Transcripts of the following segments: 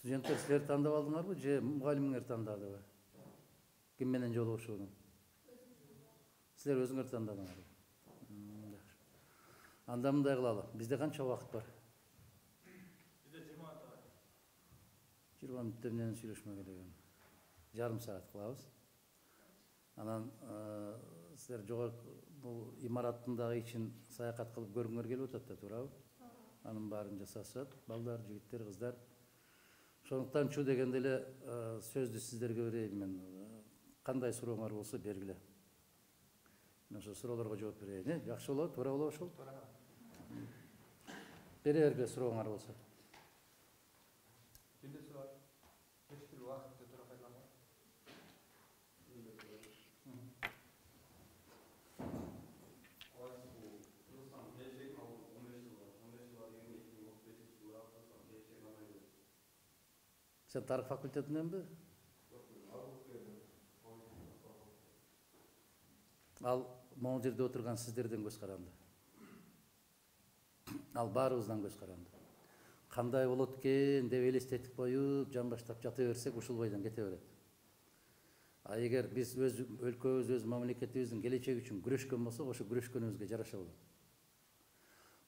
Студенттер силер тандап алдыңарбы же мугалимиңер тандадыбы? Ким менен жолугушууну? Силер өзүңөр тандадыңарбы? Жакшы. Анда мындай кылалы. Бизде канча убакыт бар? Бизде 20 мүнөт бар. 20 мүнөттө эмнени сүйлөшмөк элек? Жарым саат кылабыз. Анан силер жогорку бул имараттын дагы ичин саякат кылып көргүңөр келип атат да, туурабы? Анын баарын жасашат, балдар, жигиттер, кыздар. Ошондуктан чу дегенде эле сөздү сиздерге берейин мен. Кандай сурооңор болсо бергиле. Мен ошо суроолорго жооп берейин. Жакшы болобу, туура болобу ошол? Бере бергиле сурооңор болсо. Бирде суроо. Кечки убакытты туура пайдаланбай. Сен тарых факультетиненби? Ал могу жерде отурган сиздерден көз каранды. Ал баарыбыздан көз каранды. Кандай болот экен деп элестетип коюп, жан баштап жата берсек, ушул бойдон кете берет. А эгер биз өз өлкөбүз, өз мамлекетибиздин келечеги үчүн күрөшкөн болсок, ошо күрөшкөнүбүзгө жараша болот.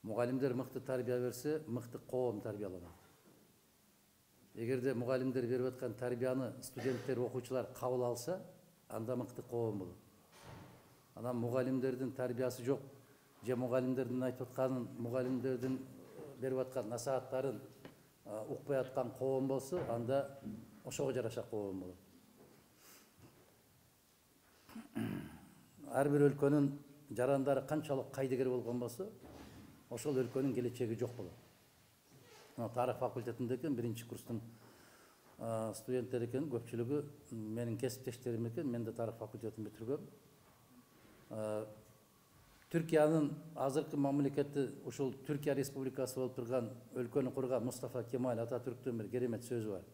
Мугалимдер мыкты тарбия берсе, мыкты коом тарбияланат. Эгерде мугалимдер берип аткан тарбияны студенттер, окуучулар кабыл алса, анда мыкты коом болот. Анан мугалимдердин тарбиясы жок, же мугалимдердин айтып атканын, мугалимдердин берип аткан насааттарын укпай аткан коом болсо, анда ошого жараша коом болот. Ар бир өлкөнүн жарандары канчалык кайдыгер болгон болсо, ошол өлкөнүн келечеги жок болот. Тарых факультетинде экен, биринчи курстун студенттери экен, көпчүлүгү менин кесиптештерим экен, мен да тарых факультетин бүтүргөм. Түркиянын азыркы мамлекети ушул Түркия республикасы болуп турган өлкөнү курган Мустафа Кемаль Ататүрктүн бир керемет сөзү бар.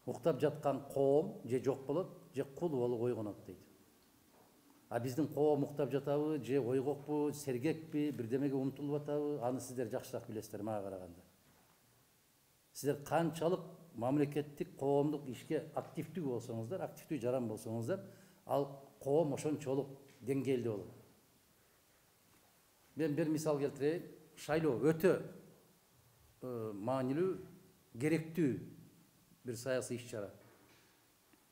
Уктап жаткан коом же жок болот, же кул болуп ойгонот дейт. А биздин коом уктап жатабы, же ойгокпу, сергекпи, бирдемеге умтулуп атабы, аны сиздер жакшыраак билесиздер мага караганда. Сиздер канчалык мамлекеттик, коомдук ишке активдүү болсоңуздар, активдүү жаран болсоңуздар, ал коом ошончолук деңгээлде болот. Мен бир мисал келтирейин. Шайлоо өтө маанилүү, керектүү бир саясий иш-чара.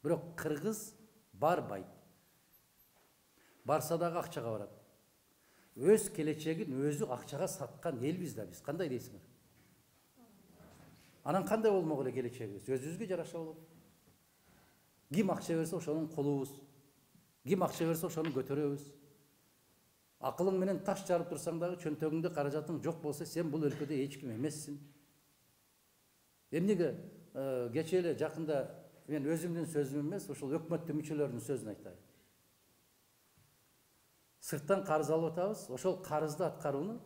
Бирок кыргыз барбайт. Барса дагы акчага барат. Өз келечегин өзү акчага саткан элбиз да биз. Кандай дейсиңер? Анан кандай болмок эле келечегибиз? Өзүбүзгө жараша болот. Ким акча берсе ошонун кулубуз. Ким акча берсе ошону көтөрөбүз. Акылың менен таш жарып турсаң дагы, чөнтөгүңдө каражатың жок болсо, сен бул өлкөдө эч ким эмессиң. Эмнеге кече эле жакында мен өзүмдүн сөзүм эмес, ошол өкмөттүн мүчөлөрүнүн сөзүн айтайын. Сырттан карыз алып атабыз, ошол карызды аткарууну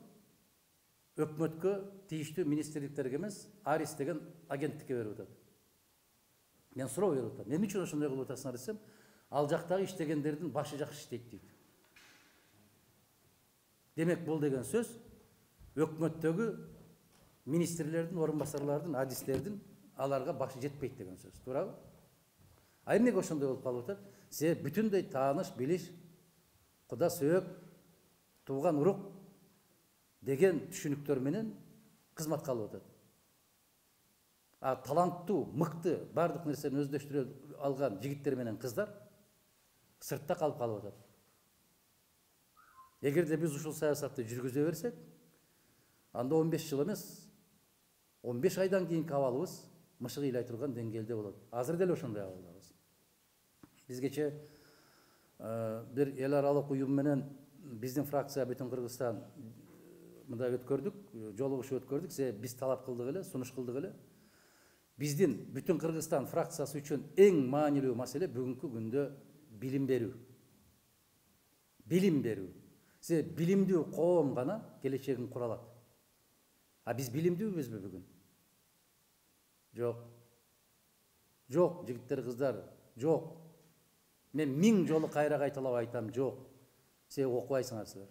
өкмөткө, тийиштүү министрликтерге эмес, Арис деген агенттикке берип атат. Мен суроо берип атам. Эмне үчүн ошондой кылып атасыңар десем, ал жактагы иштегендердин башы жакшы иштейт дейт. Демек, бул деген сөз өкмөттөгү министрлердин, орун басарлардын, адистердин аларга башы жетпейт деген сөз. Туурабы? А эмнеге ошондой болуп калып атат? Себеп бүтүндөй тааныш, билиш, куда сөөк, тууган урук деген түшүнүктөр менен кызматка алып атат. А таланттуу, мыкты, бардык нерсени өздөштүрө алган жигиттер менен кыздар сыртта калып атат. Эгерде биз ушул саясатты жүргүзө берсек, анда 15 жыл эмес, 15 айдан кийинки абалыбыз мышык ыйлай турган деңгээлде болот. Азыр деле ошондой абалдабыз. Биз кече бир эл аралык уюм менен биздин фракция бүтүн Кыргызстан мындай өткөрдүк, жолугушуу өткөрдүк. Биз талап кылдык эле, сунуш кылдык эле. Биздин бүтүн Кыргызстан фракциясы үчүн эң маанилүү маселе бүгүнкү күндө билим берүү. Билим берүү. Билимдүү коом гана келечегин кура алат. А биз билимдүүбүзбү бүгүн? Жок. Жок, жигиттер, кыздар, жок. Мен 1000 жолу кайра кайталап айтам, жок. Себеби окубайсыңар силер.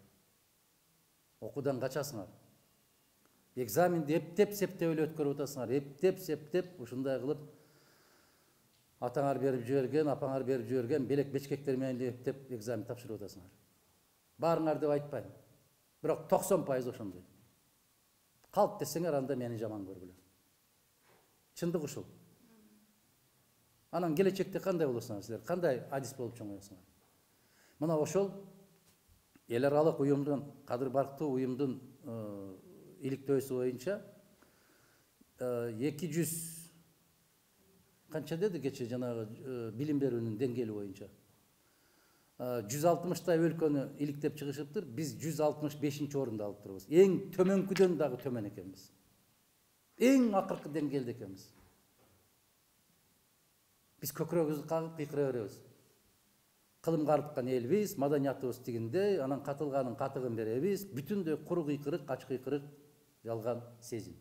Окуудан качасыңар. Экзаменди эптеп септеп эле өткөрүп атасыңар. Эптеп септеп ушундай кылып атаңар берип жиберген, апаңар берип жиберген белек бечкектер менен эптеп экзамен тапшырып атасыңар. Барыңар деп айтпайм. Бирок 90% ошондой. Калп десеңер анда мени жаман көргүлө. Чындык ушул. Анан келечекте кандай болосуңар силер? Кандай адис болуп чоңоесуңар? Мына ошол эл аралык уюмдун, кадыр барктуу уюмдун иликтөөсү боюнча 200 канча деди кече жанагы билим берүүнүн деңгээли боюнча 160 өлкөнү иликтеп чыгышыптыр. Биз 165 орунду алып турабыз. Эң төмөнкүдөн дагы төмөн экенбиз. Эң акыркы деңгээлде экенбиз. Биз көкүрөгүбүздү кагып кыйкыра беребиз. Кылым карыткан элбиз, маданиятыбыз тигиндей, анан катылганын катыгын беребиз. Бүтүндөй куру кыйкырык, ач кыйкырык, жалган сезим.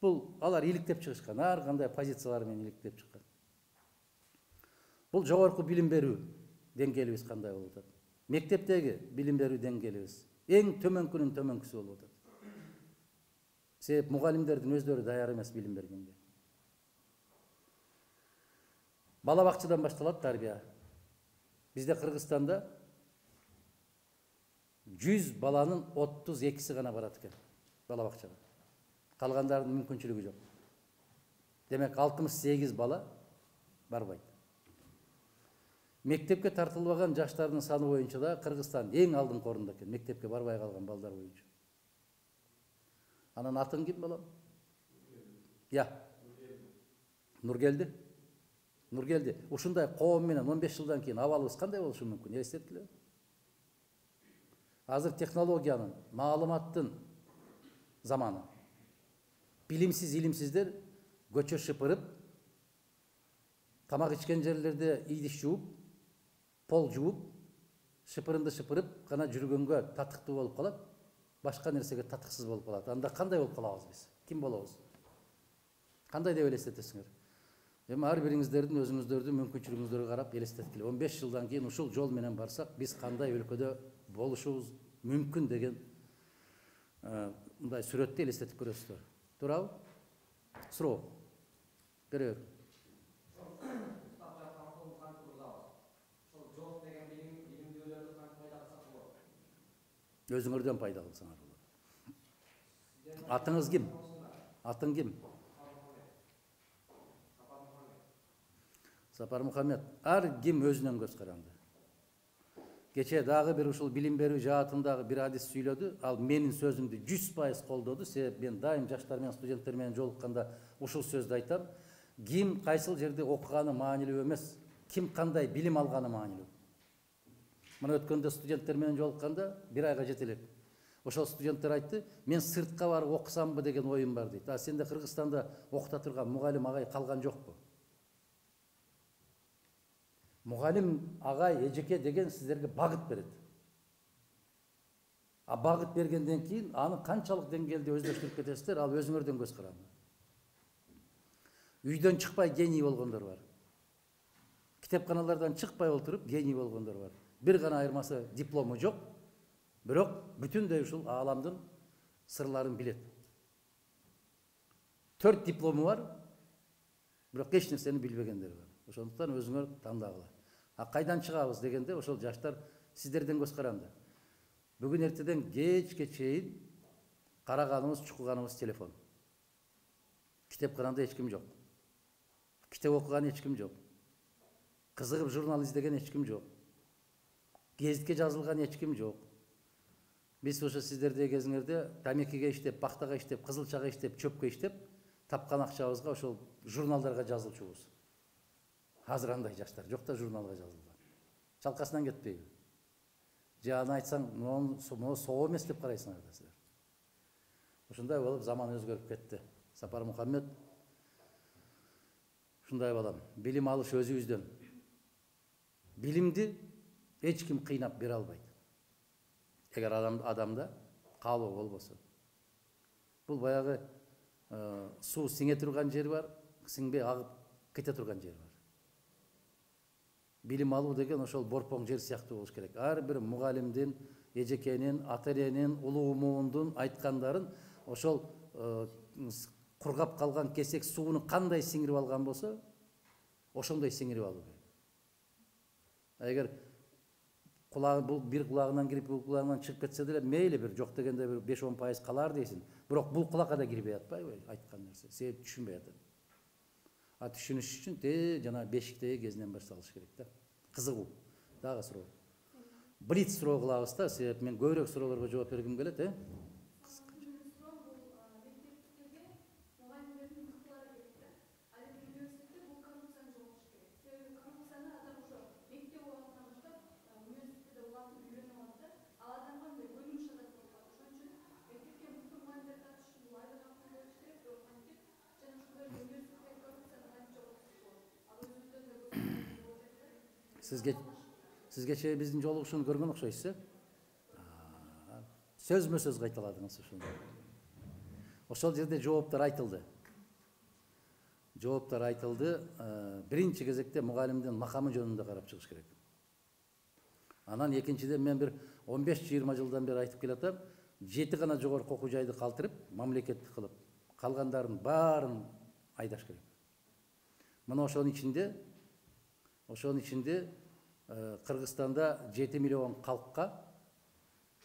Бул алар иликтеп чыгышкан, ар кандай позициялар менен иликтеп чыккан. Бул жогорку билим берүү деңгээлибиз кандай болуп атат? Мектептеги билим берүү деңгээлибиз эң төмөнкүнүн төмөнкүсү болуп атат. Себеп мугалимдердин өздөрү даяр эмес билим бергенге. Бала бакчадан башталат тарбия. Бизде Кыргызстанда 100 баланын 32си гана барат экен бала бакчага. Калгандардын мүмкүнчүлүгү жок. Демек 68 бала барбайт. Мектепке тартылбаган жаштардын саны боюнча да Кыргызстан эң алдыңкы орунда экен, мектепке барбай калган балдар боюнча. Анан атын ким балам? Я. Нургелди. Нургелди. Ушундай коом менен 15 жылдан кийин абалыбыз кандай болушу мүмкүн? Элестеткиле. Азыр технологиянын, маалыматтын заманы. Билимсиз, илимсиздер көчө шыпырып, тамак ичкен жерлерде идиш жууп, пол жууп, шыпырынды шыпырып гана жүргөнгө татыктуу болуп калат, башка нерсеге татыксыз болуп калат. Анда кандай болуп калабыз биз? Ким болобуз? Кандай деп элестетесиңер? Эми ар бириңиздердин өзүңүздөрдүн мүмкүнчүлүгүңүздөргө карап элестеткиле. 15 жылдан кийин ушул жол менен барсак, биз кандай өлкөдө болушубуз мүмкүн деген мындай сүрөттү элестетип көрөсүздөр. Туурабы? Суроо. Бере бер. Өзүңөрдөн пайда кылсаңар болот. Атыңыз ким? Атың ким? Сапар Мухаммед. Ар ким өзүнөн көз каранды. Кече дагы бир ушул билим берүү жаатындагы бир адис сүйлөдү. Ал менин сөзүмдү 100% колдоду. Себеп мен дайым жаштар менен студенттер менен жолукканда ушул сөздү айтам. Ким кайсыл жерде окуганы маанилүү эмес, ким кандай билим алганы маанилүү. Мына өткөндө студенттер менен жолукканда бир айга жете элек. Ошол студенттер айтты, мен сыртка барып окусамбы деген оюм бар дейт. А сенде Кыргызстанда окута турган мугалим агай калган жокпу? Мугалим агай эжеке деген сиздерге багыт берет. А багыт бергенден кийин аны канчалык деңгээлде өздөштүрүп кетесиздер, ал өзүңөрдөн көз каранды. Үйдөн чыкпай гений болгондор бар. Китепканалардан чыкпай отуруп гений болгондор бар. Бир гана айырмасы диплому жок, бирок бүтүндөй ушул ааламдын сырларын билет. 4 диплому бар, бирок эч нерсени билбегендер бар. Ошондуктан өзүңөр тандагыла. А кайдан чыгабыз дегенде ошол жаштар сиздерден көз каранды. Бүгүн эртеден кечке чейин караганыбыз, чукуганыбыз телефон. Китепканада эч ким жок. Китеп окуган эч ким жок. Кызыгып журнал издеген эч ким жок. Гезитке жазылган эч ким жок. Биз ошо сиздердеги кезиңерде тамекиге иштеп, бактага иштеп, кызылчага иштеп, чөпкө иштеп, тапкан акчабызга ошол журналдарга жазылчубуз. Азыр андай жаштар жок да журналга жазылган. Чалкасынан кетпейби? Же аны айтсаң, мону соо эмес деп карайсыңар да силер. Ушундай болуп заман өзгөрүп кетти. Сапар Мухаммед ушундай балам, билим алыш өзүбүздөн. Билимди эч ким кыйнап бере албайт. Эгер адамда каалоо болбосо. Бул баягы суу сиңе турган жери бар, сиңбей агып кете турган жери бар. Билим алуу деген ошол борпоң жер сыяктуу болуш керек. Ар бир мугалимдин эжекенин, ата эненин, улуу муундун айткандарын ошол кургап калган кесек сууну кандай сиңирип алган болсо, ошондой сиңирип алуу керек. Эгер бул бир кулагынан кирип, бул кулагынан чыгып кетсе деле мейли, бир жок дегенде бир 5-10% калар дейсиң. Бирок бул кулакка да кирбей атпайбы айткан нерсе? Себеп түшүнбөй атат. А түшүнүш үчүн жана бешиктеги кезинен башталыш керек да. Кызыгуу. Дагы суроо. Блиц суроо кылабыз да, себеп мен көбүрөөк суроолорго жооп бергим келет, Сизге чейин биздин жолугушууну көргөн окшойсуз, сөзмө сөз кайталадыңыз ошондо. Ошол жерде жооптор айтылды. Биринчи кезекте мугалимдин макамы жөнүндө карап чыгыш керек. Анан экинчиден мен бир 15-20 жылдан бери айтып келатам, 7 гана жогорку окуу жайды калтырып, мамлекеттик кылып, калгандарын баарын айдаш керек. Мына ошонун ичинде Кыргызстанда 7 миллион калкка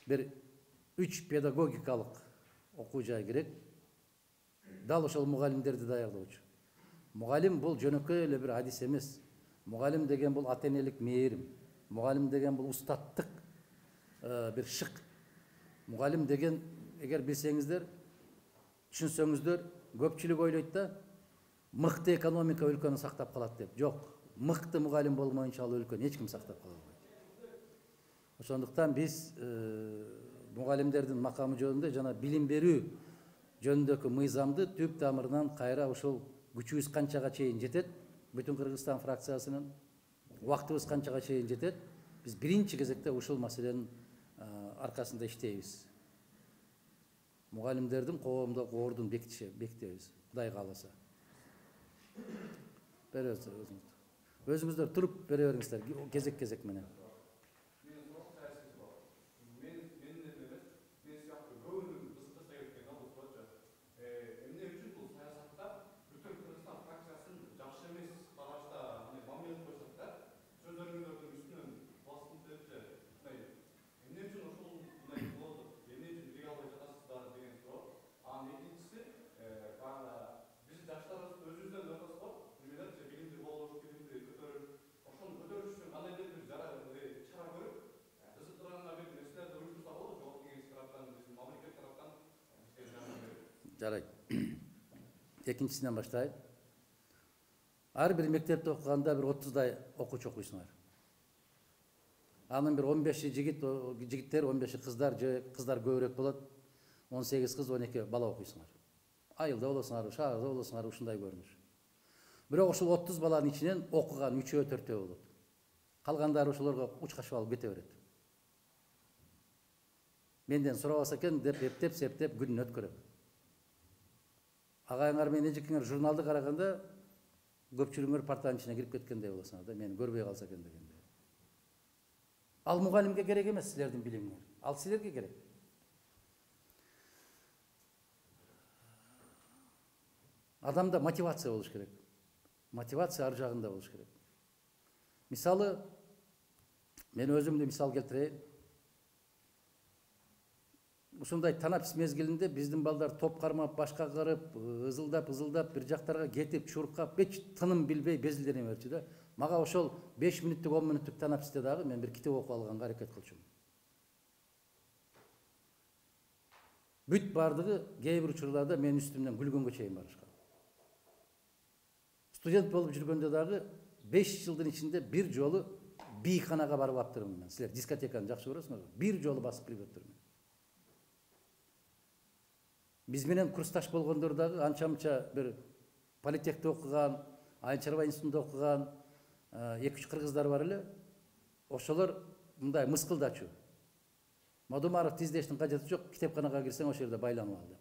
бир 3 педагогикалык окуу жай керек. Дал ошол мугалимдерди даярдоочу. Мугалим бул жөнөкөй эле бир адис эмес. Мугалим деген бул ата энелик мээрим. Мугалим деген бул устаттык бир шык. Мугалим деген, эгер билсеңиздер, түшүнсөңүздөр, көпчүлүк ойлойт да, мыкты экономика өлкөнү сактап калат деп. Жок, мыкты мугалим болмоюнча ал өлкөнү эч ким сактап кала албайт. Ошондуктан биз мугалимдердин макамы жөнүндө жана билим берүү жөнүндөгү мыйзамды түп тамырынан кайра ушул күчүбүз канчага чейин жетет, бүтүн Кыргызстан фракциясынын убактыбыз канчага чейин жетет, биз биринчи кезекте ушул маселенин аркасында иштейбиз. Мугалимдердин коомдогу ордун бекитебиз, Кудай кааласа. Өзүңүздөр туруп бере бериңиздер, кезек менен. Жарайт. Экинчисинен баштайт. Ар бир мектепте окуганда бир 30дай окуучу окуйсуңар. Анын бир 15 жигиттер, 15 кыздар, же кыздар көбүрөөк болот. 18 кыз, 12 бала окуйсуңар. Айылда болосуңар, шаарда болосуңар, ушундай көрүнүш. Бирок ушул 30 баланын ичинен окуган 3-4 болот. Калгандары ошолорго учкашып алып кете берет. Менден сурабаса экен деп эптеп, септеп күнүн өткөрөт. Агайыңар менен эжекеңер журналды караганда көпчүлүгүңөр партанын ичине кирип кеткендей болосуңар да, мени көрбөй калса экен дегенде. Ал мугалимге керек эмес, силердин билимиңер. Ал силерге керек. Адамда мотивация болуш керек. Мотивация ар жагында болуш керек. Мисалы, мен өзүмдү мисал келтирейин. Ушундай танапис мезгилинде биздин балдар топ кармап, башка кырып, ызылдап, бир жактарга кетип, чуркап, эч тыным билбей безилдене берчү да. Мага ошол 5 мүнөттүк, 10 мүнөттүк танаписте дагы мен бир китеп окуп алганга аракет кылчумун. Бүт бардыгы кээ бир учурларда мен үстүмдөн күлгөнгө чейин барышкан. Студент болуп жүргөндө дагы 5 жылдын ичинде бир жолу бийканага барып аптырмын мен. Силер дискотеканы жакшы көрөсүңөр. Бир жолу басып кирип өттүрмүн. Биз менен курсташ болгондор дагы анча-мынча бир политехте окуган, Айыл чарба институтунда окуган 2-3 кыргыздар бар эле. Ошолор мындай мыскылдачу. Мадумаров тиздештин кажети жок, китепканага кирсең ошол жерде байланып ал деп.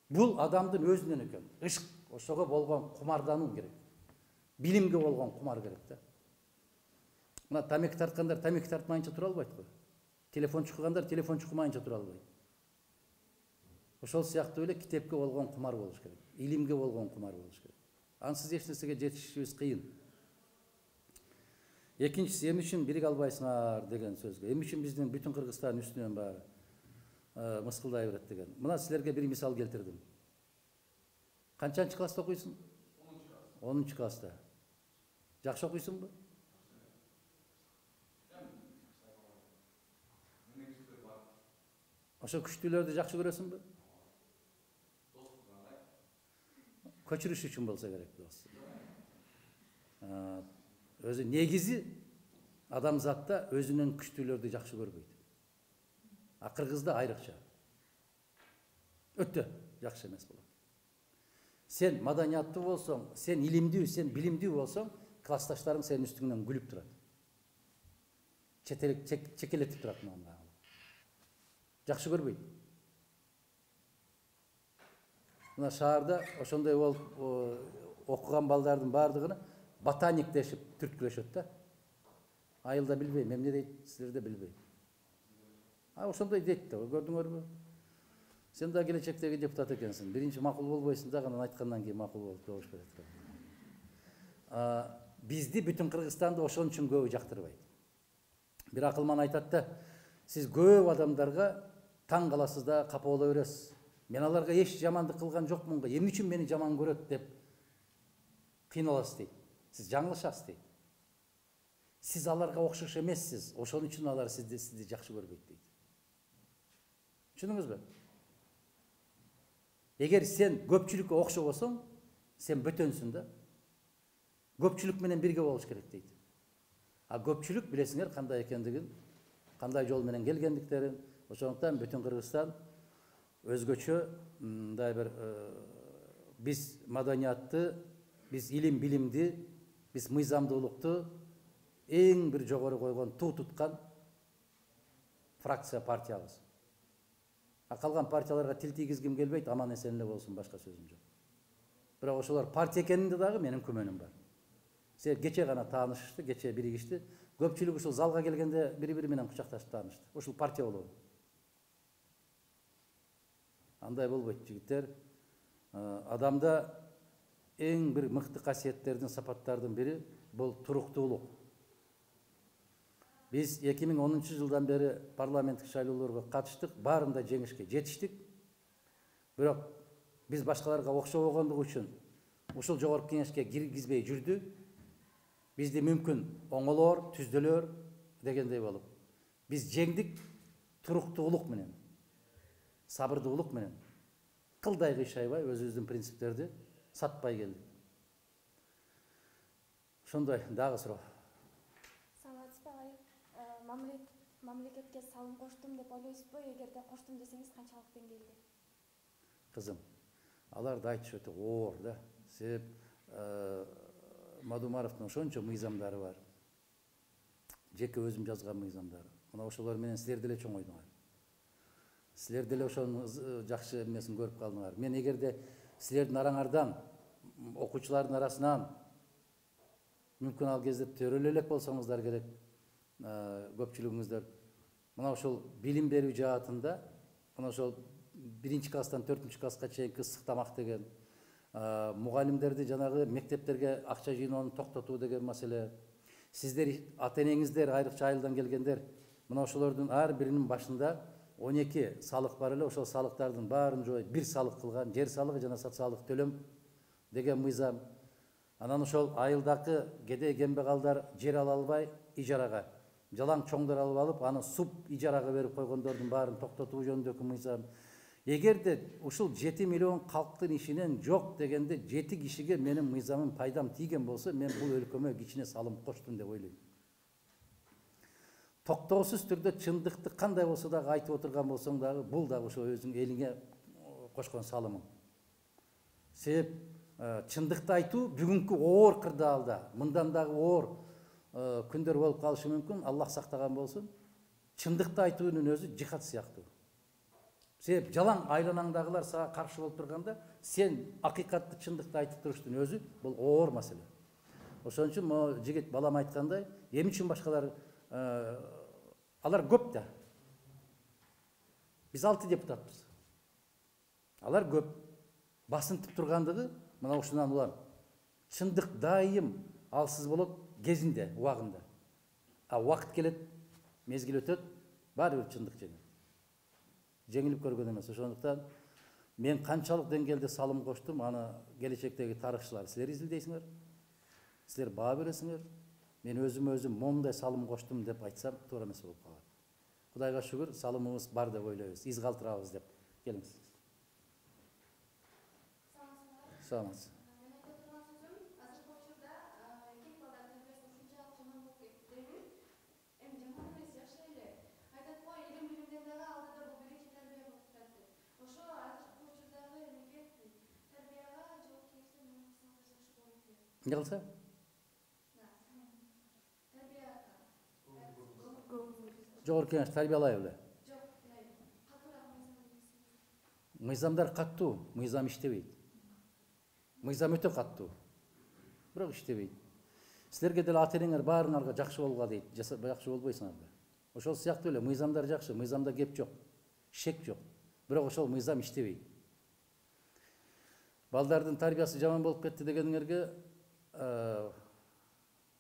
Бул адамдын өзүнөн экен. Ишк, ошого болгон кумардануу керек. Билимге болгон кумар керек да. Мына тамеки тарткандар тамеки тартмайынча тура албайт го. Телефон чукугандар телефон чукумайынча тура албайт. Ошол сыяктуу эле китепке болгон кумар болуш керек. Илимге болгон кумар болуш керек. Ансыз эч нерсеге жетишибиз кыйын. Экинчиси, эмне үчүн бириге албайсыңар деген сөзгө. Эмне үчүн биздин бүтүн Кыргызстан үстүнөн баары мыскылдай берет деген. Мына силерге бир мисал келтирдим. Канчанчы класста окуйсуң? 10 класста. Жакшы окуйсуңбу? Ошо күчтүүлөрдү жакшы көрөсүңбү? Көчүрүш үчүн болсо керек дос. Өзү негизи адамзатта өзүнүн күчтүүлөрдү жакшы көрбөйт. А кыргызда айрыкча. Өтө жакшы эмес болот. Сен маданияттуу болсоң, сен илимдүү, сен билимдүү болсоң, классташтарың сенин үстүңнөн күлүп турат. Чекелетип турат мына. Жакшы көрбөйт. Мына шаарда ошондой болуп окуган балдардын баардыгына ботаник дешип түрткүлөшөт да. Айылда билбейм, эмне дейт, силерде билбейм. Ошондой дейт да, көрдүңөрбү? Сен да келечектеги депутат экенсиң. Биринчи макул болбойсуң да, анан айткандан кийин макул болуп добуш берет. Бизди бүтүн Кыргызстанды ошон үчүн көбү жактырбайт. Бир акылман айтат да, сиз көп адамдарга таң каласыз да, капа боло бересиз. Мен аларга эч жамандык кылган жокмун го, эмне үчүн мени жаман көрөт деп кыйналасыз дейт. Сиз жаңылышасыз дейт. Сиз аларга окшош эмессиз, ошон үчүн алар сизди жакшы көрбөйт дейт. Түшүндүңүзбү? Эгер сен көпчүлүккө окшобосоң, сен бөтөнсүң да. Көпчүлүк менен бирге болуш керек дейт. А көпчүлүк билесиңер кандай экендигин, кандай жол менен келгендиктерин. Ошондуктан бүтүн Кыргызстан өзгөчө мындай бир биз маданиятты, биз илим билимди, биз мыйзамдуулукту эң бир жогору койгон, туу туткан фракция партиябыз. Калган партияларга тил тийгизгим келбейт, аман эсен эле болсун, башка сөзүм жок. Бирок ошолор партия экенинде дагы менин күмөнүм бар. Себеп кече гана таанышышты, кече биригишти. Көпчүлүк ушул залга келгенде бири-бири менен кучакташып таанышты. Ушул партия болобу? Андай болбойт, жигиттер. Адамда эң бир мыкты касиеттердин, сапаттардын бири бул туруктуулук. Биз 2010 жылдан бери парламенттик шайлоолорго катыштык, баарында жеңишке жетиштик. Бирок биз башкаларга окшобогондугу үчүн ушул жогорку кеңешке киргизбей жүрдү. Бизди мүмкүн оңолоор, түздөлөр дегендей болуп. Биз жеңдик туруктуулук менен, сабырдуулук менен, кылдай кыйшайбай өзүбүздүн принциптерди сатпай келдик. Ошондой дагы суроо. Саламатсызбы агай? Мамлекетке салым коштум деп ойлойсузбу? Эгерде коштум десеңиз канчалык деңгээлде? Кызым, аларды айтыш өтө оор да. Себеп Мадумаровдун ошончо мыйзамдары бар. Жеке өзүм жазган мыйзамдары. Мына ошолор менен силер деле чоңойдуңар. Силер деле ошонун жакшы эмесин көрүп калдыңар. Мен эгерде силердин араңардан, окуучулардын арасынан мүмкүн ал кезде төрөлө элек болсоңуздар керек, көпчүлүгүңүздөр. Мына ошол билим берүү жаатында, мына ошол 1-класстан 4-класска чейинки ысык тамак деген, мугалимдерди жанагы мектептерге акча жыйноону токтотуу деген маселе. Сиздер ата энеңиздер, айрыкча айылдан келгендер, мына ошолордун ар биринин башында 12 салык бар эле, ошол салыктардын баарын жоюп бир салык кылган, жер салыгы жана социалдык төлөм деген мыйзам. Анан ошол айылдагы кедей кембагалдар жер ала албай ижарага, жалаң чоңдор алып алып, аны суп ижарага берип койгондордун баарын токтотуу жөнүндөгү мыйзам. Эгерде ушул 7 миллион калктын ишинен жок дегенде 7 кишиге менин мыйзамым пайдам тийген болсо, мен бул өлкөмө кичине салым коштум деп ойлойм. Токтоосуз түрдө чындыкты кандай болсо дагы айтып отурган болсоң дагы, бул дагы ошо өзүң элиңе кошкон салымың. Себеп чындыкты айтуу бүгүнкү оор кырдаалда, мындан дагы оор күндөр болуп калышы мүмкүн, Аллах сактаган болсун. Чындыкты айтуунун өзү жихад сыяктуу. Себеп жалаң айланаңдагылар сага каршы болуп турганда, сен акыйкатты, чындыкты айтып туруштун өзү бул оор маселе. Ошон үчүн могу жигит балам айткандай, эмне үчүн башкалар алар көп да. Биз 6 депутатпыз. Алар көп. Басынтып тургандыгы мына ушундан улам. Чындык дайым алсыз болот кезинде, убагында. А убакыт келет, мезгил өтөт, баары бир чындык жеңет. Жеңилип көргөн эмес. Ошондуктан мен канчалык деңгээлде салым коштум, аны келечектеги тарыхчылар силер изилдейсиңер. Силер баа бересиңер. Мен өзүм момундай салым коштум деп айтсам туура эмес болуп калат. Кудайга шүгүр, салымыбыз бар деп ойлойбуз, из калтырабыз деп. Келиңиз. Саламатсыз. Не кылса? Жогорку кеңеш тарбиялай беле. Мыйзамдар каттуу, мыйзам иштебейт. Мыйзам өтө каттуу. Бирок иштебейт. Силерге деле ата-энеңер баарыңарга жакшы болгула дейт, жакшы болбойсуңар да. Ошол сыяктуу эле мыйзамдар жакшы, мыйзамда кеп жок, шек жок. Бирок ошол мыйзам иштебейт. Балдардын тарбиясы жаман болуп кетти дегениңерге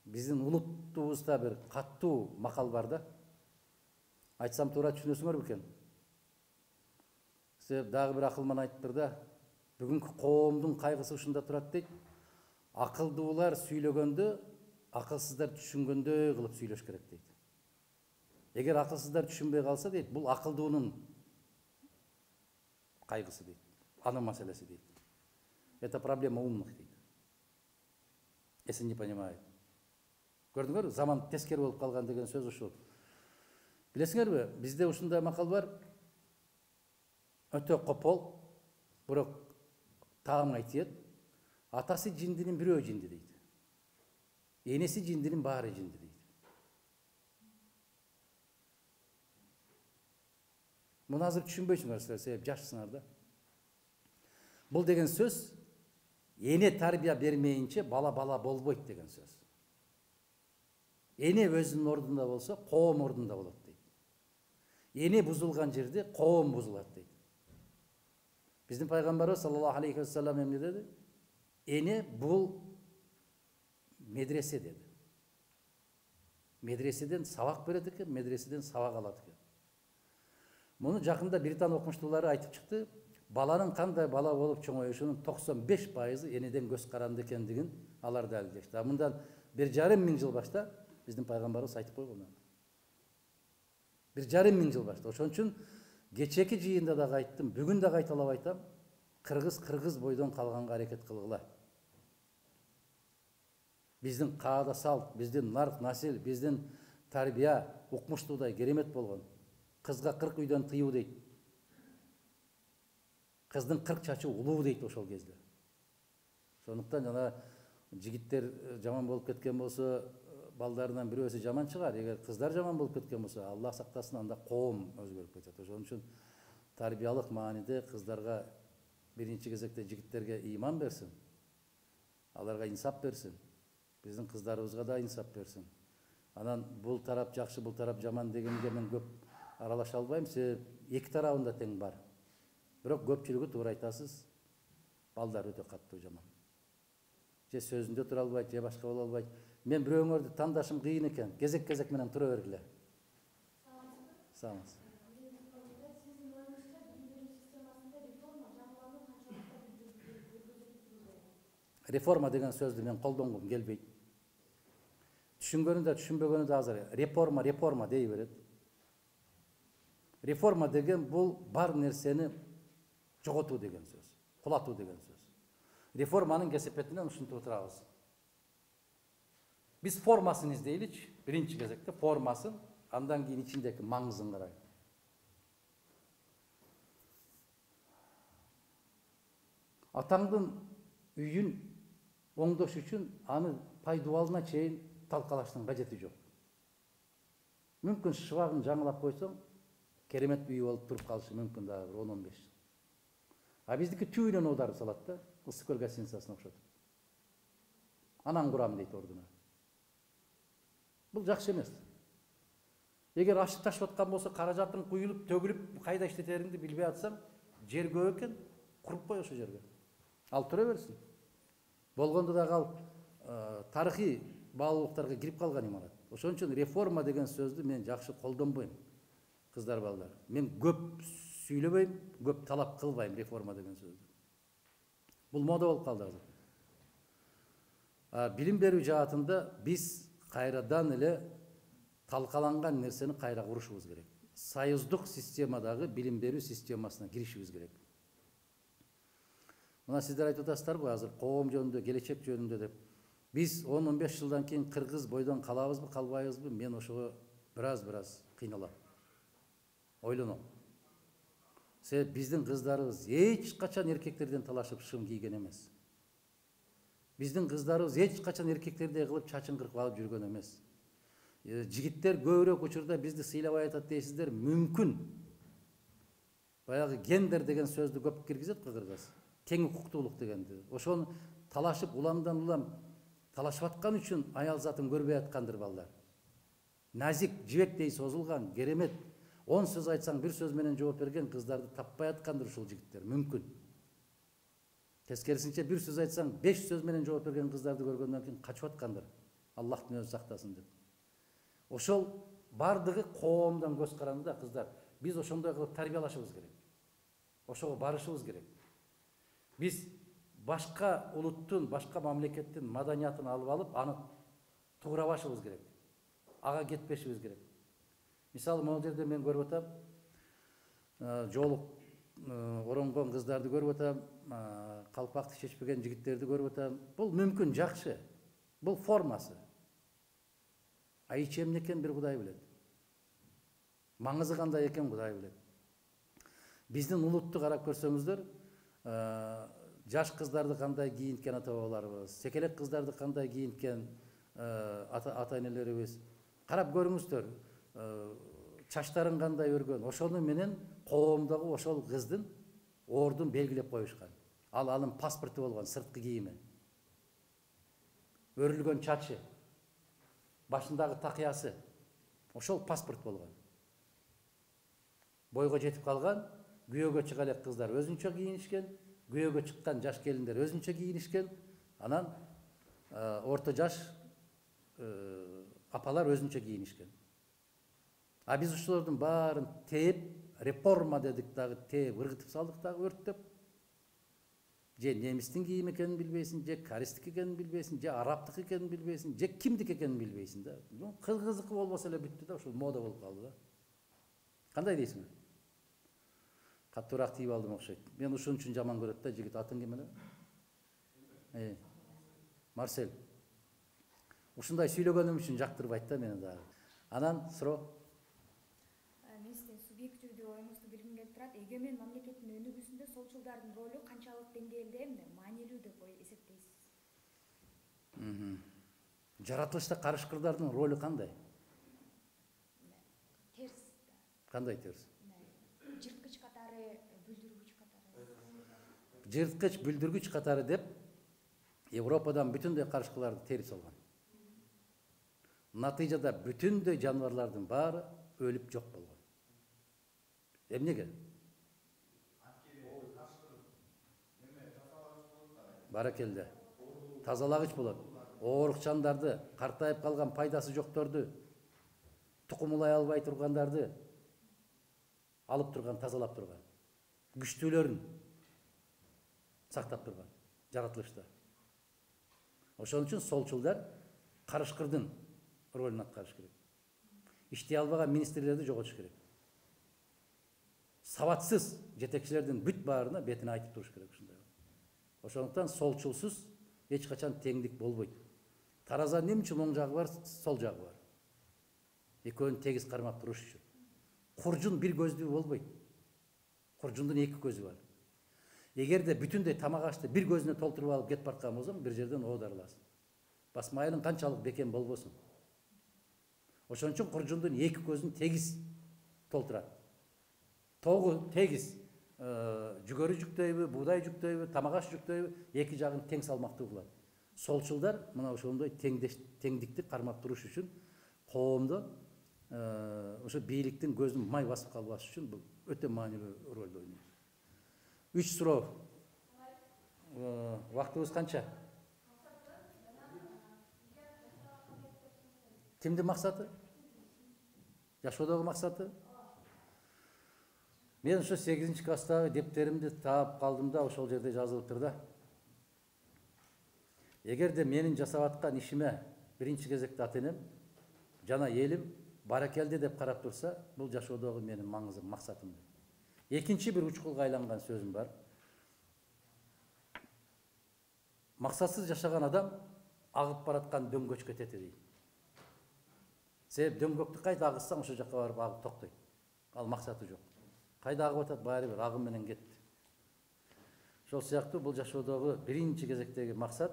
биздин улуттубузда бир каттуу макал бар да. Айтсам туура түшүнөсүңөр бекен? Себеп дагы бир акылман айтыптыр да. Бүгүнкү коомдун кайгысы ушунда турат дейт. Акылдуулар сүйлөгөндө, акылсыздар түшүнгөндөй кылып сүйлөш керек дейт. Эгер акылсыздар түшүнбөй калса дейт, бул акылдуунун кайгысы дейт. Анын маселеси дейт. Это проблема умных дейт. Если не понимает. Көрдүңөрбү? Заман тескери болуп калган деген сөз ушул. Билесиңерби? Бизде ушундай макал бар. Өтө копол, бирок таамай тиет. Атасы жиндинин бирөө жинди дейт. Энеси жиндинин баары жинди дейт. Муну азыр түшүнбөйсүңөр силер, себеп жашсыңар да. Бул деген сөз эне тарбия бермейинче бала болбойт деген сөз. Эне өзүнүн ордунда болсо, коом ордунда болот дейт. Эне бузулган жерде коом бузулат дейт. Биздин пайгамбарыбыз саллаллаху алейхи ва саллям эмне деди? Эне бул медресе деди. Медреседен сабак берет экен, медреседен сабак алат экен. Муну жакында Британ окумуштуулары айтып чыкты. Баланын кандай бала болуп чоңоюшунун 95% энеден көз каранды экендигин алар далилдешти. Мындан 1,5 миң жыл башта биздин пайгамбарыбыз айтып койгон. 1,5 миң жыл башта. Ошон үчүн кечеки жыйында да айттым, бүгүн да кайталап айтам. Кыргыз бойдон калганга аракет кылгыла. Биздин каада салт, биздин нарк насил, биздин тарбия укмуштуудай керемет болгон. Кызга 40 үйдөн тыюу дейт. Кыздын 40 чачы улуу дейт ошол кезде. Сондуктан жана жигиттер жаман болуп кеткен болсо, балдарынан бирөөсү жаман чыгар. Эгер кыздар жаман болуп кеткен болсо, Аллах сактасын, анда коом өзгөрүп кетет. Ошон үчүн тарбиялык мааниде кыздарга биринчи кезекте жигиттерге ыйман берсин. Аларга инсап берсин. Биздин кыздарыбызга да инсап берсин. Анан бул тарап жакшы, бул тарап жаман дегенге мен көп аралаша албайм. Себеп эки тарабында тең бар. Бирок көпчүлүгү туура айтасыз. Балдар өтө каттуу жаман. Же сөзүндө тура албайт, же башка боло албайт. Мен бирөөңөрдү тандашым кыйын экен. Кезек менен тура бергиле. Саламатсыз. Реформа деген сөздү мен колдонгум келбейт. Түшүнгөнү да түшүнбөгөнү да азыр реформа дей берет. Реформа деген бул бар нерсени жоготуу деген сөз, кулатуу деген сөз. Реформанын кесепетинен ушинтип отурабыз. Биз формасын издейличи, биринчи кезекте формасын, андан кийин ичиндеги маңызын карайлы. Атаңдын үйүн оңдош үчүн аны пайдубалына чейин талкалаштын кажети жок. Мүмкүн шыбагын жаңылап койсоң, керемет үй болуп туруп калышы мүмкүн дагы 10-15 жыл. А биздики түйүнөн оодарып салат да, ысык көл гостиницасына окшотуп. Анан курам дейт ордуна. Бул жакшы эмес. Эгер ашып ташып аткан болсо, каражатың куюлуп, төгүлүп, кайда иштетериңди билбей атсаң, жер көп экен, куруп кой ошол жерге. Ал тура берсин. Болгондо дагы ал тарыхый баалуулуктарга кирип калган имарат. Ошон үчүн реформа деген сөздү мен жакшы колдонбойм, кыздар, балдар. Мен көп сүйлөбөйм, көп талап кылбайм реформа деген сөздү. Бул мода болуп калды азыр. Билим берүү жаатында биз кайрадан эле талкаланган нерсени кайра курушубуз керек. Союздук системадагы билим берүү системасына киришибиз керек. Мына сиздер айтып атасыздарбы азыр коом жөнүндө, келечек жөнүндө деп. Биз 10-15 жылдан кийин кыргыз бойдон калабызбы, калбайбызбы? Мен ошого бираз кыйналам. Ойлоном. Себеп биздин кыздарыбыз эч качан эркектерден талашып шым кийген эмес. Биздин кыздарыбыз эч качан эркектердей кылып чачын кыркып алып жүргөн эмес. Жигиттер көбүрөөк учурда бизди сыйлабай атат дейсиздер, мүмкүн. Баягы гендер деген сөздү көп киргизет го кыргыз. Тең укуктуулук дегенди. Ошону талашып уламдан улам талашып аткан үчүн аял затын көрбөй аткандыр балдар. Назик, жибектей созулган, керемет. 10 сөз айтсаң бир сөз менен жооп берген кыздарды таппай аткандыр ушул жигиттер. Мүмкүн. Тескерисинче бир сөз айтсаң 5 сөз менен жооп берген кыздарды көргөндөн кийин качып аткандыр. Аллахтын өзү сактасын деп. Ошол бардыгы коомдон көз каранды да, кыздар. Биз ошондой кылып тарбиялашыбыз керек. Ошого барышыбыз керек. Биз башка улуттун, башка мамлекеттин маданиятын алып алып, аны туурабашыбыз керек. Ага кетпешибиз керек. Мисалы, могу жерде мен көрүп атам, жолук оронгон кыздарды көрүп атам, калпакты чечпеген жигиттерди көрүп атам. Бул мүмкүн, жакшы. Бул формасы. А ичи эмне экен бир Кудай билет. Маңызы кандай экен Кудай билет. Биздин улутту карап көрсөңүздөр, жаш кыздарды кандай кийинткен ата бабаларыбыз, секелек кыздарды кандай кийинткен ата энелерибиз. Карап көрүңүздөр, чачтарын кандай өргөн. Ошону менен коомдогу ошол кыздын ордун белгилеп коюшкан. Ал анын паспорту болгон, сырткы кийими. Өрүлгөн чачы, башындагы такыясы. Ошол паспорт болгон. Бойго жетип калган, күйөөгө чыга элек кыздар өзүнчө кийинишкен, күйөөгө чыккан жаш келиндер өзүнчө кийинишкен, анан орто жаш апалар өзүнчө кийинишкен. А биз ушулордун баарын тээп, реформа дедик дагы, тээп, ыргытып салдык дагы, өрттөп. Же немистин кийими экенин билбейсиң, же користики экенин билбейсиң, же арабтыкы экенин билбейсиң, же кимдики экенин билбейсиң да. Кыргыздыкы болбосо эле бүттү да, ушул мода болуп калды да. Кандай дейсиңер? Каттуураак тийип алдым окшойт. Мен ушун үчүн жаман көрөт да жигит. Атың ким эле? Марсель. Ушундай сүйлөгөнүм үчүн жактырбайт да мени дагы. Анан суроо. Мен сизден субъективдүү оюңузду билгим келип турат. Эгемен мамлекеттин өнүгүүсүндө солчулдардын ролу канчалык деңгээлде эмне маанилүү деп эсептейсиз? Жаратылышта карышкырдардын ролу кандай? Терс. Кандай терс? Жырткыч катары, бүлдүргүч катары. Жырткыч, бүлдүргүч катары деп Европадан бүтүндөй карышкыларды терип салган. Натыйжада бүтүндөй жаныбарлардын баары өлүп жок болгон. Эмнеге? Баракелде. Тазалагыч болот. Оорукчандарды, картайып калган пайдасы жокторду, тукумулай албай тургандарды алып турган, тазалап турган. Күчтүүлөрүн сактап турган жаратылышта. Ошон үчүн солчулдар карышкырдын ролун аткарыш керек. Иштей албаган министрлерди жоготуш керек. Сабатсыз жетекчилердин бүт баарына бетине айтып туруш керек ушундай. Ошондуктан солчулсуз эч качан теңдик болбойт. Таразанын эмне үчүн оң жагы бар, сол жагы бар. Экөөнү тегиз кармап туруш үчүн. Куржун бир көздүү болбойт. Куржундун эки көзү бар. Эгерде бүтүндөй тамак ашты бир көзүнө толтуруп алып кетип барткан болсоң, бир жерден оодарыласың. Басмайылың канчалык бекем болбосун. Ошон үчүн куржундун эки көзүн тегиз толтурат. Тогу тегиз жүгөрү жүктөйбү, буудай жүктөйбү, тамак аш жүктөйбү, эки жагын тең салмактуу кылат. Солчулдар мына ошондой теңдикти кармап туруш үчүн коомдо ошо бийликтин көзүн май басып калбаш үчүн бул өтө маанилүү ролду ойнойт. 3 суроо. Убактыбыз канча? Кимдин максаты? Жашоодогу максаты? Мен ошо 8-класстагы дептеримди таап калдым да, ошол жерде жазылыптыр да. Эгерде менин жасап аткан ишиме биринчи кезекте ата энем жана элим баракелди деп карап турса, бул жашоодогу менин маңызым, максатым. Экинчи бир учкулга айланган сөзүм бар. Максатсыз жашаган адам агып бараткан дөңгөчкө тете дейт. Себеп дөңгөктү кайда агытсаң ошол жакка барып агып токтойт. Ал максаты жок. Кайда агып атат, баары бир агым менен кетти. Ошол сыяктуу бул жашоодогу биринчи кезектеги максат,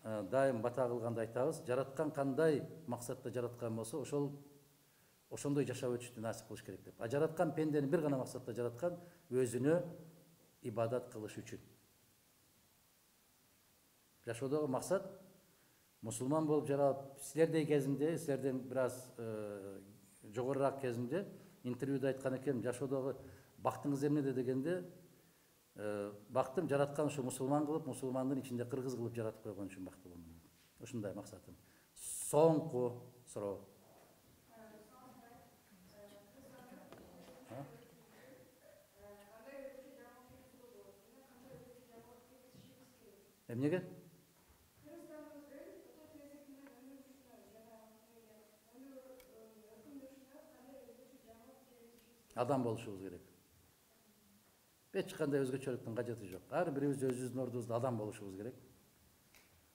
дайым бата кылганда айтабыз, жараткан кандай максатта жараткан болсо, ошондой жашап өтүштү насип кылыш керек деп. А жараткан пендени бир гана максатта жараткан, өзүнө ибадат кылыш үчүн. Жашоодогу максат мусулман болуп жаралып, силердей кезимде, силерден бир аз жогорураак кезимде интервьюда айткан экенмин, жашоодогу бактыңыз эмнеде дегенде, бактым жараткан ушу мусулман кылып, мусулмандын ичинде кыргыз кылып жаратып койгон үчүн бактылымын. Ушундай максатым. Соңку суроо. Эмнеге? Адам болушубуз керек. Эч кандай өзгөчөлүктүн кажети жок. Ар бирибиз өзүбүздүн ордубузда адам болушубуз керек.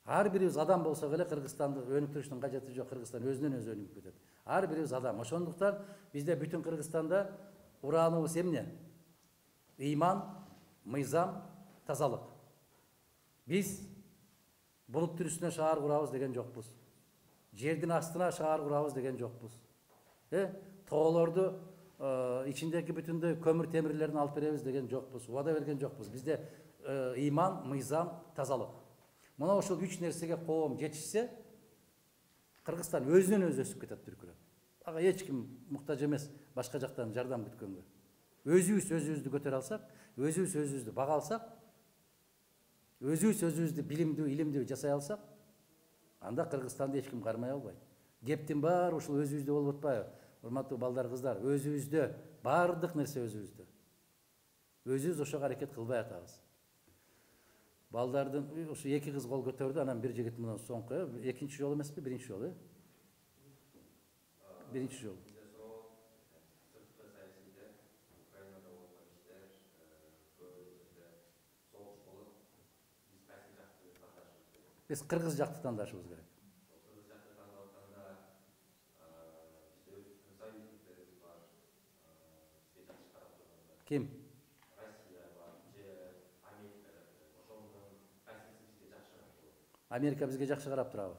Ар бирибиз адам болсок эле Кыргызстанды өнүктүрүштүн кажети жок. Кыргызстан өзүнөн өзү өнүгүп кетет. Ар бирибиз адам. Ошондуктан бизде бүтүн Кыргызстанда урааныбыз эмне? Ыйман, мыйзам, тазалык. Биз булуттун үстүнө шаар курабыз деген жокпуз. Жердин астына шаар курабыз деген жокпуз. Тоолорду ичиндеги бүтүндөй көмүр темирлерин алып беребиз деген жокпуз. Убада берген жокпуз. Бизде ыйман, мыйзам, тазалык. Мына ошол 3 нерсеге коом жетишсе, Кыргызстан өзүнөн өзү өсүп кетет дүркүрөп. Ага эч ким муктаж эмес башка жактан жардам күткөнгө. Өзүбүз өзүбүздү көтөрө алсак, өзүбүз өзүбүздү бага алсак, өзүбүз өзүбүздү билимдүү, илимдүү жасай алсак, анда Кыргызстанды эч ким кармай албайт. Кептин баары ушул өзүбүздө болуп атпайбы? Урматтуу балдар, кыздар, өзүбүздө, баардык нерсе өзүбүздө. Өзүбүз ошого аракет кылбай атабыз. Балдардын ушу 2 кыз кол көтөрдү, анан бир жигит мына соңку, экинчи жолу эмеспи, биринчи жолу? Биринчи жолу. Биз кыргыз жакты тандашыбыз керек. Ким? Америка бизге жакшы карап турабы?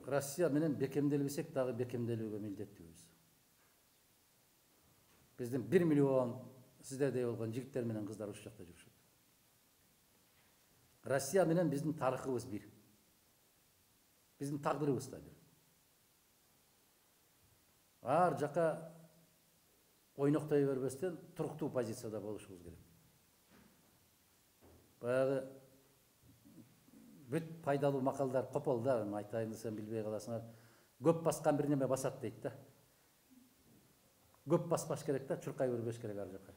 Россия менен бекемделбесек дагы бекемделүүгө милдеттүүбүз. Биздин 1 миллион сиздердей болгон жигиттер менен кыздар ушул жакта жүрүшөт. Россия менен биздин тарыхыбыз бир. Биздин тагдырыбыз да бир. Ар жака ойноктой бербестен туруктуу позицияда болушубуз керек. Баягы бүт пайдалуу макалдар копол да, айтайын десем билбей каласыңар. Көп баскан бир неме басат дейт да. Көп баспаш керек да, чуркай бербеш керек ар жака.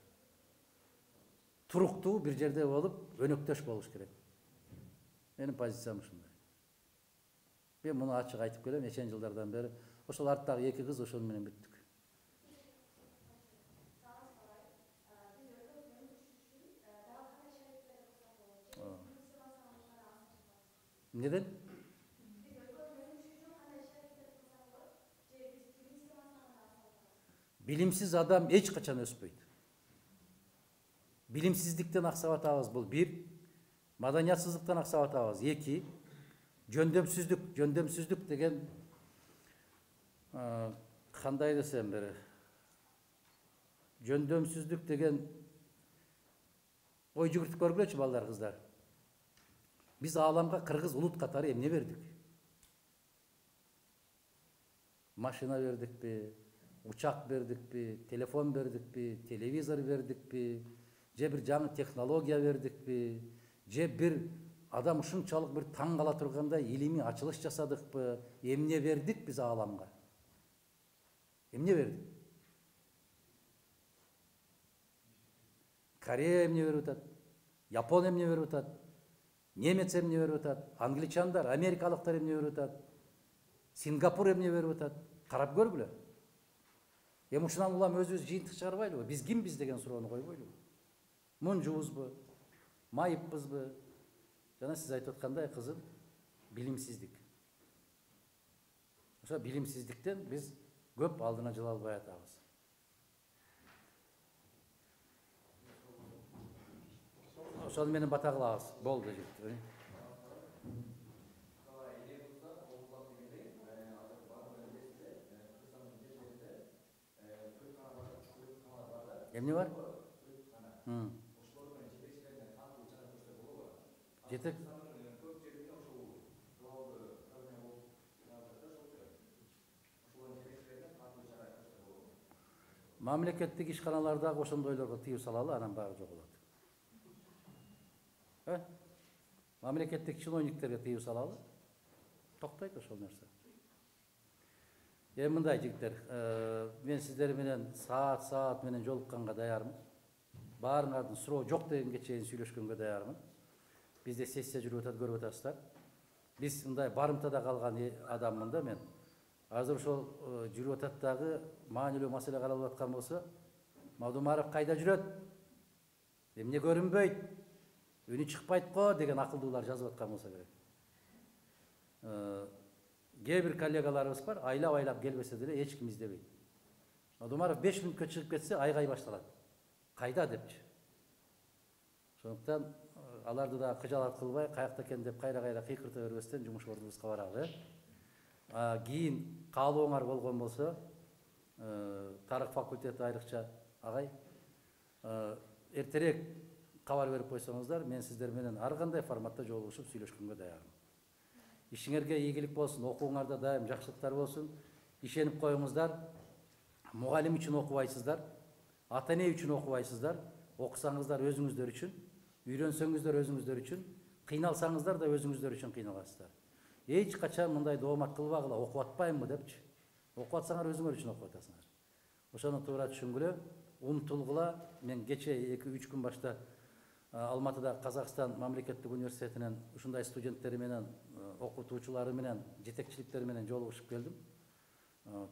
Туруктуу бир жерде болуп, өнөктөш болуш керек. Менин позициям ушундай. Мен муну ачык айтып келем, нечен жылдардан бери. Ошол арттагы 2 кыз ошол менен бүттүк. Неден? Билимсиз адам эч качан өспөйт. Билимсиздиктен аксап атабыз, бул бир. Маданиятсыздыктан аксап атабыз. 2. Жөндөмсүздүк деген кандай десем бери. Жөндөмсүздүк деген ой жүгүртүп көргүлөчү балдар, кыздар. Биз ааламга кыргыз улут катары эмне бердик? Машина бердикпи, учак бердикпи, телефон бердикпи, телевизор бердикпи, же бир жаңы технология бердикпи, же бир адам ушунчалык бир таң кала тургандай илимий ачылыш жасадыкпы? Эмне бердик биз ааламга? Эмне бердик? Корея эмне берип атат? Япон эмне берип атат? Немец эмне берип атат? Англичандар, америкалыктар эмне берип атат? Сингапур эмне берип атат? Карап көргүлө. Эми ушундан улам өзүбүз жыйынтык чыгарбайлыбы? Биз кимбиз деген суроону койбойлубу? Мунжубузбу? Майыппызбы? Жана сиз айтып аткандай, кызым, билимсиздик. Ошо билимсиздиктен биз көп алдына жыла албай атабыз. Ошону менен бата кылабыз. Болду жигиттер. Эмне бар? Жетек. Мамлекеттик ишканалардагы ошондойлорго тыюу салалы, анан баары жоголот. Мамлекеттик чиновниктерге тыюу салалы, токтойт ошол нерсе. Эми мындай жигиттер, мен сиздер менен саат менен жолукканга даярмын. Баарыңардын суроо жок дегенге чейин сүйлөшкөнгө даярмын. Бизде сессия жүрүп атат, көрүп атасыздар. Биз мындай барымтада калган адаммын да мен. Азыр ошол жүрүп атат дагы маанилүү маселе каралып аткан болсо, Мадумаров кайда жүрөт? Эмне көрүнбөйт? Үнү чыкпайт го деген акылдуулар жазып аткан болсо керек. Кээ бир коллегаларыбыз бар, айлап келбесе деле эч ким издебейт. Мадумаров 5 мүнөткө чыгып кетсе, айгай башталат. Кайда депчи. Ошондуктан аларды да кыжалат кылбай, каякта экен деп кайра кыйкырта бербестен жумуш ордубузга баралы. Кийин каалооңар болгон болсо, тарых факультети айрыкча агай, эртерээк кабар берип койсоңуздар, мен сиздер менен ар кандай форматта жолугушуп сүйлөшкөнгө даярмын. Ишиңерге ийгилик болсун, окууңарда дайым жакшылыктар болсун. Ишенип коюңуздар. Мугалим үчүн окубайсыздар, ата-эне үчүн окубайсыздар. Окусаңыздар өзүңүздөр үчүн, үйрөнсөңүздөр өзүңүздөр үчүн, кыйналсаңыздар да өзүңүздөр үчүн кыйналасыздар. Эч качан мындай доомат кылбагыла, окуп атпаймынбы депчи. Окуп атсаңар өзүңөр үчүн окуп атасыңар. Ошону туура түшүнгүлө, умтулгула. Мен кече 2-3 күн башта Алматыда Казакстан мамлекеттик университетинен ушундай студенттери менен, окутуучулары менен, жетекчиликтери менен жолугушуп келдим.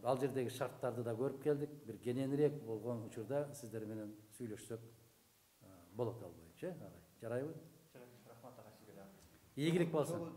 Ал жердеги шарттарды да көрүп келдик. Бир кененирээк болгон учурда сиздер менен сүйлөшсөк болот албайчы, агай. Жарайбы? Рахмат ага сизге да. Ийгилик болсун.